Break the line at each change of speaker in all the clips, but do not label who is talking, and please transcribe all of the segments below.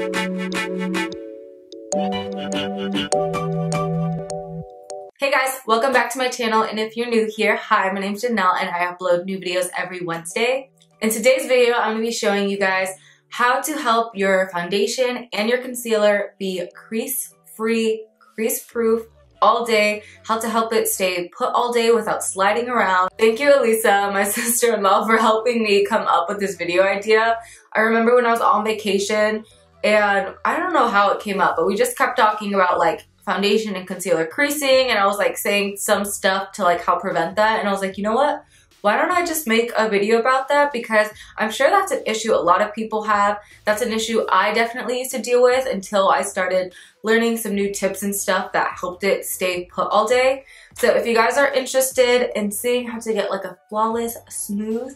Hey guys, welcome back to my channel, and if you're new here, hi, my name's Janelle and I upload new videos every Wednesday. In today's video, I'm going to be showing you guys how to help your foundation and your concealer be crease-free, crease-proof all day, how to help it stay put all day without sliding around. Thank you, Elisa, my sister-in-law, for helping me come up with this video idea. I remember when I was on vacation, and I don't know how it came up, but we just kept talking about like foundation and concealer creasing, and I was like saying some stuff to like help prevent that, and I was like, you know what? Why don't I just make a video about that? Because I'm sure that's an issue a lot of people have. That's an issue I definitely used to deal with until I started learning some new tips and stuff that helped it stay put all day. So if you guys are interested in seeing how to get like a flawless, smooth,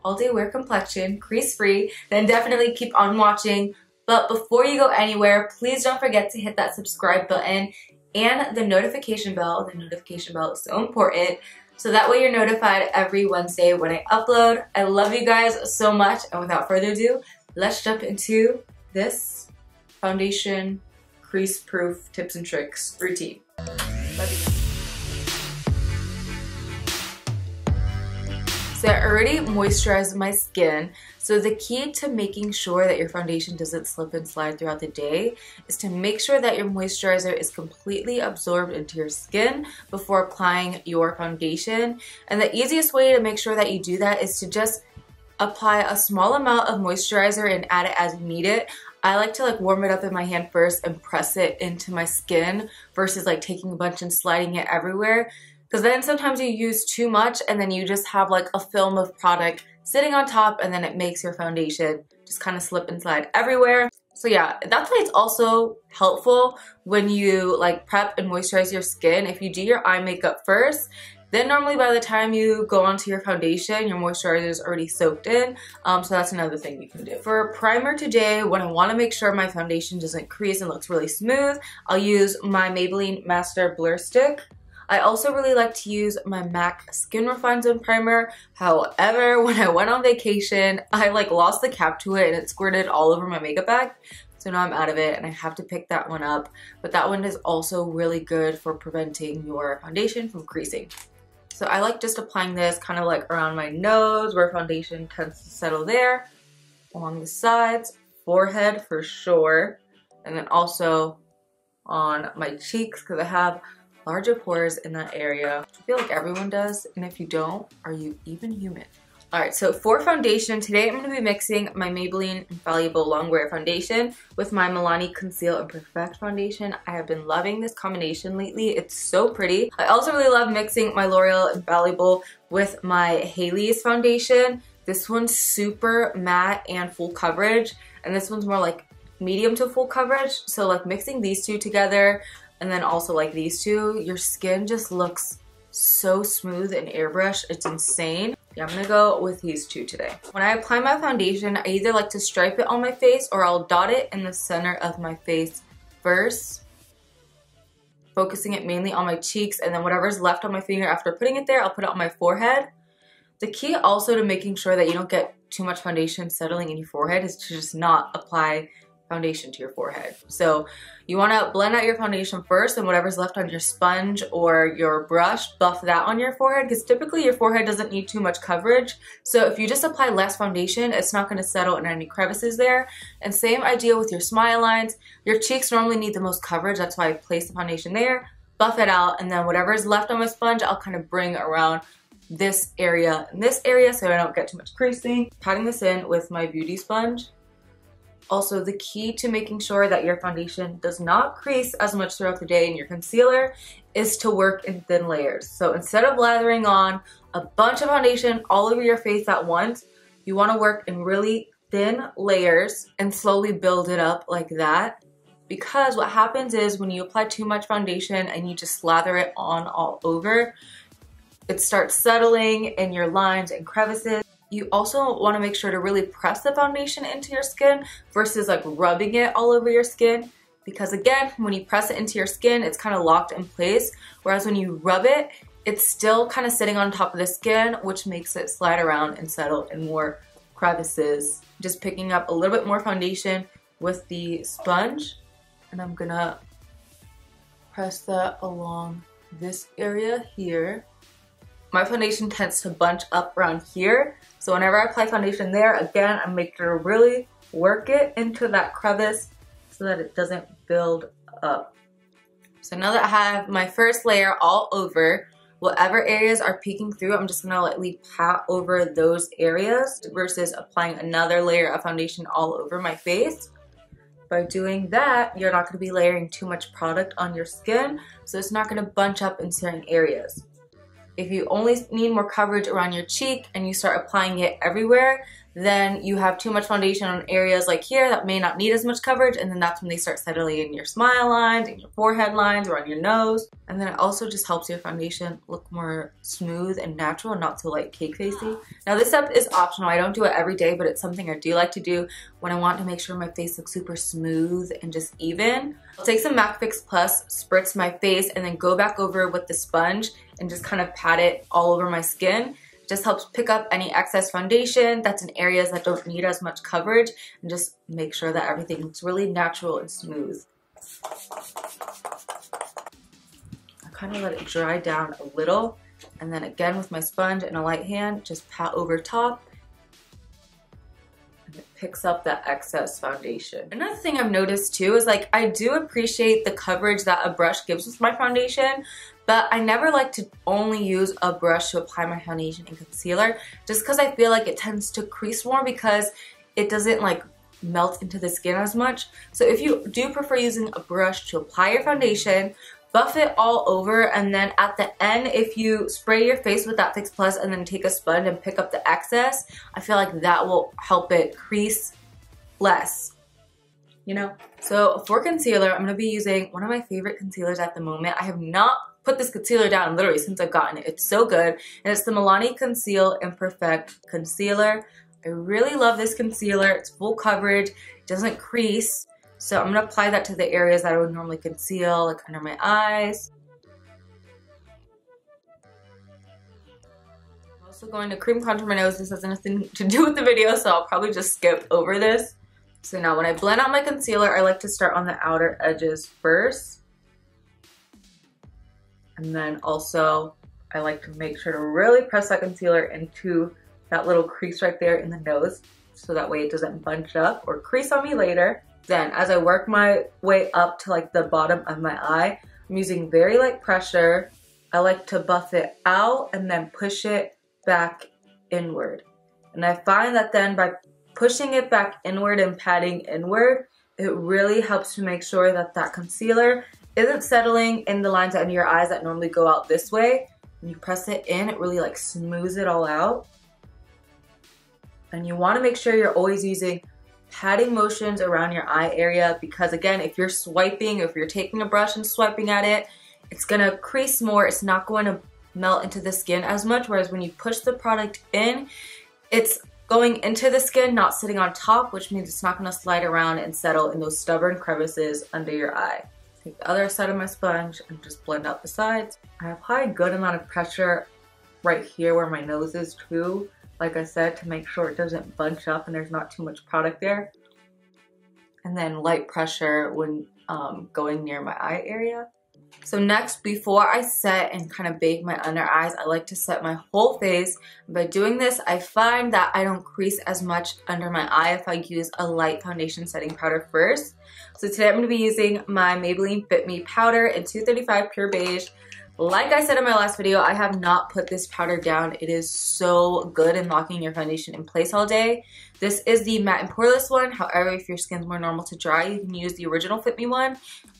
all day wear complexion, crease free, then definitely keep on watching. But before you go anywhere, please don't forget to hit that subscribe button and the notification bell. The notification bell is so important, so that way you're notified every Wednesday when I upload. I love you guys so much, and without further ado, let's jump into this foundation crease-proof tips and tricks routine. Love you. So I already moisturized my skin. So the key to making sure that your foundation doesn't slip and slide throughout the day is to make sure that your moisturizer is completely absorbed into your skin before applying your foundation. And the easiest way to make sure that you do that is to just apply a small amount of moisturizer and add it as needed. I like to like warm it up in my hand first and press it into my skin versus like taking a bunch and sliding it everywhere. Because then sometimes you use too much and then you just have like a film of product sitting on top, and then it makes your foundation just kind of slip and slide everywhere. So yeah, that's why it's also helpful when you like prep and moisturize your skin. If you do your eye makeup first, then normally by the time you go onto your foundation, your moisturizer is already soaked in. So that's another thing you can do. For primer today, when I want to make sure my foundation doesn't crease and looks really smooth, I'll use my Maybelline Master Blur Stick. I also really like to use my MAC Skin Refine Zone Primer. However, when I went on vacation, I like lost the cap to it and it squirted all over my makeup bag. So now I'm out of it and I have to pick that one up. But that one is also really good for preventing your foundation from creasing. So I like just applying this kind of like around my nose where foundation tends to settle there, along the sides, forehead for sure, and then also on my cheeks because I have larger pores in that area. I feel like everyone does, and if you don't, are you even human? Alright, so for foundation, today I'm going to be mixing my Maybelline Infallible Longwear Foundation with my Milani Conceal and Perfect Foundation. I have been loving this combination lately. It's so pretty. I also really love mixing my L'Oreal Infallible with my Hailey's foundation. This one's super matte and full coverage, and this one's more like medium to full coverage. So like mixing these two together, and then also like these two, your skin just looks so smooth and airbrushed. It's insane. Yeah, I'm gonna go with these two today. When I apply my foundation, I either like to stripe it on my face or I'll dot it in the center of my face first, focusing it mainly on my cheeks, and then whatever's left on my finger after putting it there, I'll put it on my forehead. The key also to making sure that you don't get too much foundation settling in your forehead is to just not apply foundation to your forehead. So you want to blend out your foundation first, and whatever's left on your sponge or your brush, buff that on your forehead, because typically your forehead doesn't need too much coverage. So if you just apply less foundation, it's not going to settle in any crevices there. And same idea with your smile lines. Your cheeks normally need the most coverage, that's why I place the foundation there, buff it out, and then whatever is left on my sponge, I'll kind of bring around this area and this area so I don't get too much creasing. Patting this in with my beauty sponge. Also, the key to making sure that your foundation does not crease as much throughout the day in your concealer is to work in thin layers. So instead of lathering on a bunch of foundation all over your face at once, you want to work in really thin layers and slowly build it up like that. Because what happens is when you apply too much foundation and you just slather it on all over, it starts settling in your lines and crevices. You also want to make sure to really press the foundation into your skin versus like rubbing it all over your skin, because again, when you press it into your skin, it's kind of locked in place, whereas when you rub it, it's still kind of sitting on top of the skin, which makes it slide around and settle in more crevices. Just picking up a little bit more foundation with the sponge, and I'm gonna press that along this area here. My foundation tends to bunch up around here, so whenever I apply foundation there, again, I make sure to really work it into that crevice so that it doesn't build up. So now that I have my first layer all over, whatever areas are peeking through, I'm just gonna lightly pat over those areas versus applying another layer of foundation all over my face. By doing that, you're not gonna be layering too much product on your skin, so it's not gonna bunch up in certain areas. If you only need more coverage around your cheek and you start applying it everywhere, then you have too much foundation on areas like here that may not need as much coverage, and then that's when they start settling in your smile lines, in your forehead lines, or on your nose. And then it also just helps your foundation look more smooth and natural and not so like cake facey. Now this step is optional. I don't do it every day, but it's something I do like to do when I want to make sure my face looks super smooth and just even. I'll take some MAC Fix Plus, spritz my face, and then go back over with the sponge and just kind of pat it all over my skin. Just helps pick up any excess foundation that's in areas that don't need as much coverage, and just make sure that everything looks really natural and smooth. I kind of let it dry down a little, and then again with my sponge and a light hand, just pat over top, and it picks up that excess foundation. Another thing I've noticed too is like I do appreciate the coverage that a brush gives with my foundation, but I never like to only use a brush to apply my foundation and concealer, just because I feel like it tends to crease more because it doesn't like melt into the skin as much. So if you do prefer using a brush to apply your foundation, buff it all over, and then at the end, if you spray your face with that Fix Plus and then take a sponge and pick up the excess, I feel like that will help it crease less, you know? So for concealer, I'm gonna be using one of my favorite concealers at the moment. I have not put this concealer down literally since I've gotten it. It's so good, and it's the Milani Conceal Imperfect Concealer. I really love this concealer. It's full coverage, doesn't crease. So I'm gonna apply that to the areas that I would normally conceal, like under my eyes. I'm also going to cream contour my nose. This has nothing to do with the video, so I'll probably just skip over this. So now when I blend out my concealer, I like to start on the outer edges first. And then also, I like to make sure to really press that concealer into that little crease right there in the nose, so that way it doesn't bunch up or crease on me later. Then as I work my way up to like the bottom of my eye, I'm using very light pressure. I like to buff it out and then push it back inward. And I find that then by pushing it back inward and patting inward, it really helps to make sure that that concealer isn't settling in the lines under your eyes that normally go out this way. When you press it in, it really like smooths it all out. And you want to make sure you're always using patting motions around your eye area, because again, if you're swiping, if you're taking a brush and swiping at it, it's gonna crease more. It's not going to melt into the skin as much, whereas when you push the product in, it's going into the skin, not sitting on top, which means it's not gonna slide around and settle in those stubborn crevices under your eye. Take the other side of my sponge and just blend out the sides. I apply a good amount of pressure right here where my nose is too, like I said, to make sure it doesn't bunch up and there's not too much product there. And then light pressure when going near my eye area. So next, before I set and kind of bake my under eyes, I like to set my whole face. By doing this, I find that I don't crease as much under my eye if I use a light foundation setting powder first. So today I'm going to be using my Maybelline Fit Me powder in 235 Pure Beige. Like I said in my last video, I have not put this powder down. It is so good in locking your foundation in place all day. This is the matte and poreless one. However, if your skin's more normal to dry, you can use the original Fit Me one.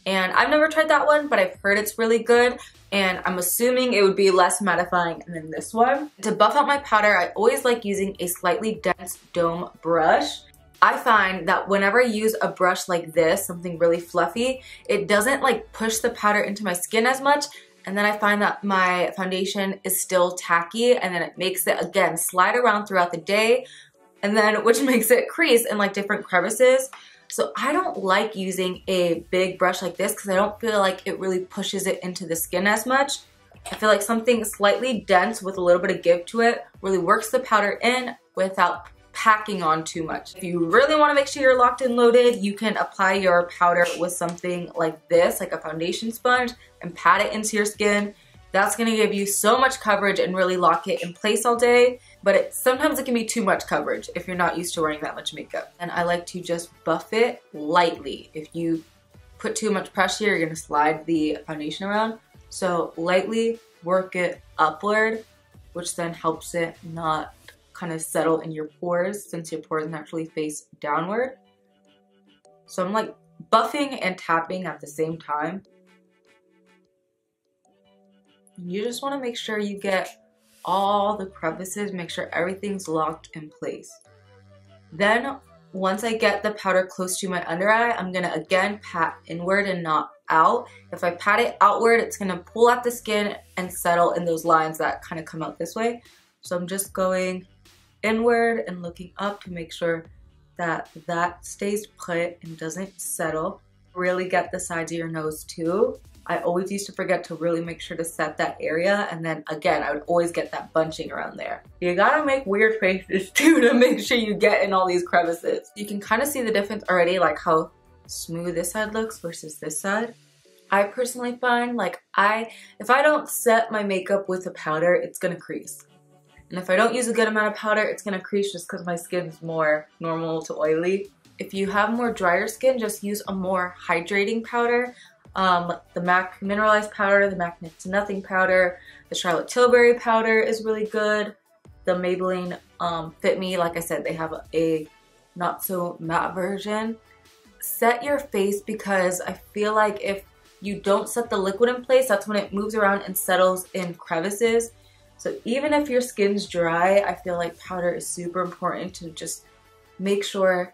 And I've never tried that one, but I've heard it's really good. And I'm assuming it would be less mattifying than this one. To buff out my powder, I always like using a slightly dense dome brush. I find that whenever I use a brush like this, something really fluffy, it doesn't like push the powder into my skin as much. And then I find that my foundation is still tacky, and then it makes it, again, slide around throughout the day, and then which makes it crease in like different crevices. So I don't like using a big brush like this because I don't feel like it really pushes it into the skin as much. I feel like something slightly dense with a little bit of give to it really works the powder in without packing on too much. If you really want to make sure you're locked and loaded, you can apply your powder with something like this, like a foundation sponge, and pat it into your skin. That's going to give you so much coverage and really lock it in place all day, but sometimes it can be too much coverage if you're not used to wearing that much makeup. And I like to just buff it lightly. If you put too much pressure, you're going to slide the foundation around. So lightly work it upward, which then helps it not kind of settle in your pores since your pores naturally face downward. So I'm like buffing and tapping at the same time. You just want to make sure you get all the crevices, make sure everything's locked in place. Then once I get the powder close to my under eye, I'm going to again pat inward and not out. If I pat it outward, it's going to pull out the skin and settle in those lines that kind of come out this way. So I'm just going inward and looking up to make sure that that stays put and doesn't settle. Really get the sides of your nose too. I always used to forget to really make sure to set that area, and then again I would always get that bunching around there. You gotta make weird faces too to make sure you get in all these crevices. You can kind of see the difference already, like how smooth this side looks versus this side. I personally find like if I don't set my makeup with a powder, it's gonna crease. And if I don't use a good amount of powder, it's gonna crease just because my skin's more normal to oily. If you have more drier skin, just use a more hydrating powder. The MAC Mineralized powder, the MAC Next to Nothing powder, the Charlotte Tilbury powder is really good. The Maybelline Fit Me, like I said, they have a not so matte version. Set your face, because I feel like if you don't set the liquid in place, that's when it moves around and settles in crevices. So even if your skin's dry, I feel like powder is super important to just make sure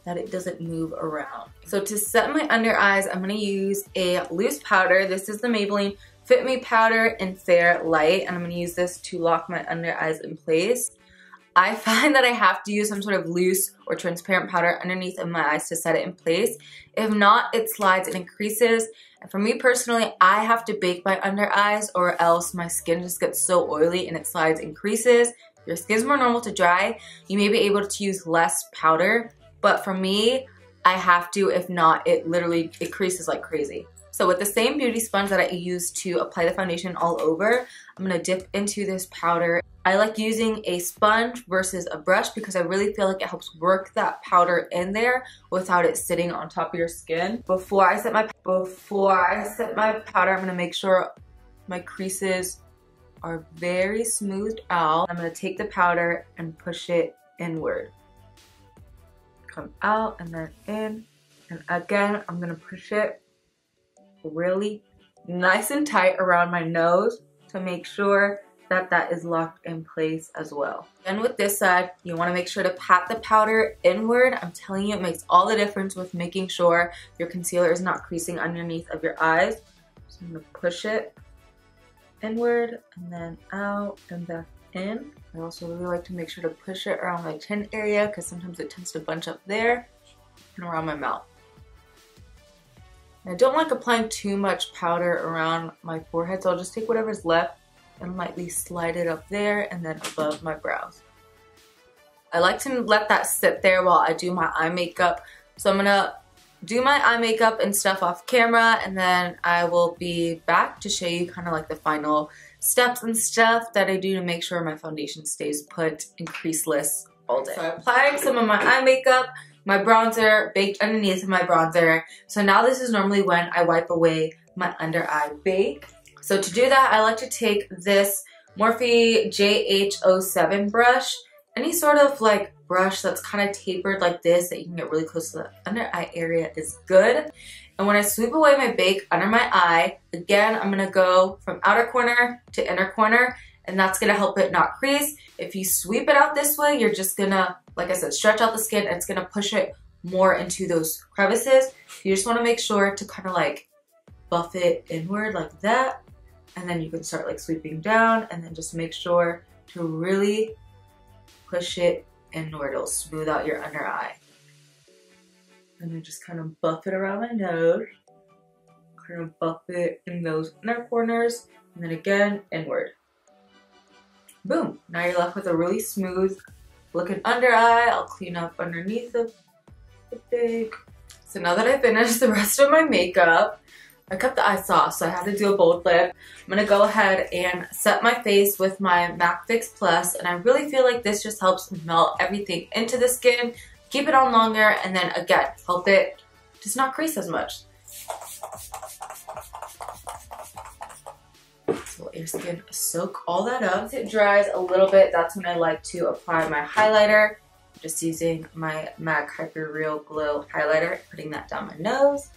that it doesn't move around. So to set my under eyes, I'm gonna use a loose powder. This is the Maybelline Fit Me powder in Fair Light, and I'm gonna use this to lock my under eyes in place. I find that I have to use some sort of loose or transparent powder underneath of my eyes to set it in place. If not, it slides and increases. And for me personally, I have to bake my under eyes or else my skin just gets so oily and it slides and creases. If your skin's more normal to dry, you may be able to use less powder. But for me, I have to, if not, it creases like crazy. So with the same beauty sponge that I use to apply the foundation all over, I'm gonna dip into this powder. I like using a sponge versus a brush because I really feel like it helps work that powder in there without it sitting on top of your skin. Before I set my powder, I'm gonna make sure my creases are very smoothed out. I'm gonna take the powder and push it inward. Come out and then in, and again I'm gonna push it really nice and tight around my nose to make sure that that is locked in place as well. And with this side, you want to make sure to pat the powder inward. I'm telling you, it makes all the difference with making sure your concealer is not creasing underneath of your eyes. So I'm gonna push it inward and then out and back in. I also really like to make sure to push it around my chin area because sometimes it tends to bunch up there and around my mouth. And I don't like applying too much powder around my forehead, so I'll just take whatever's left and lightly slide it up there and then above my brows. I like to let that sit there while I do my eye makeup. So I'm gonna do my eye makeup and stuff off camera, and then I will be back to show you kind of like the final steps and stuff that I do to make sure my foundation stays put and creaseless all day. So I'm applying some of my eye makeup, my bronzer baked underneath my bronzer. So now this is normally when I wipe away my under eye bake. So to do that, I like to take this Morphe JH07 brush. Any sort of like brush that's kind of tapered like this that you can get really close to the under eye area is good. And when I sweep away my bake under my eye, again, I'm gonna go from outer corner to inner corner, and that's gonna help it not crease. If you sweep it out this way, you're just gonna, like I said, stretch out the skin, and it's gonna push it more into those crevices. You just wanna make sure to kind of like buff it inward like that, and then you can start like sweeping down, and then just make sure to really push it inward. It'll smooth out your under eye. And then just kind of buff it around my nose, kind of buff it in those inner corners, and then again, inward. Boom, now you're left with a really smooth looking under eye. I'll clean up underneath the big. So now that I finished the rest of my makeup, I kept the eye soft, so I had to do a bold lip. I'm gonna go ahead and set my face with my MAC Fix Plus, and I really feel like this just helps melt everything into the skin, keep it on longer, and then again, help it just not crease as much. So let your skin soak all that up. Once it dries a little bit, that's when I like to apply my highlighter. I'm just using my MAC Hyper Real Glow highlighter, putting that down my nose.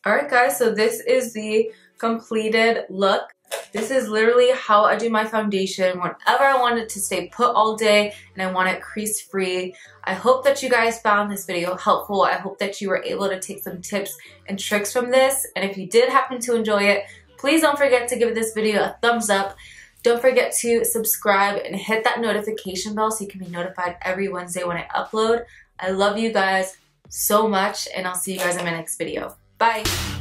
Alright guys, so this is the completed look. This is literally how I do my foundation whenever I want it to stay put all day and I want it crease free. I hope that you guys found this video helpful. I hope that you were able to take some tips and tricks from this. And if you did happen to enjoy it, please don't forget to give this video a thumbs up. Don't forget to subscribe and hit that notification bell so you can be notified every Wednesday when I upload. I love you guys so much, and I'll see you guys in my next video. Bye!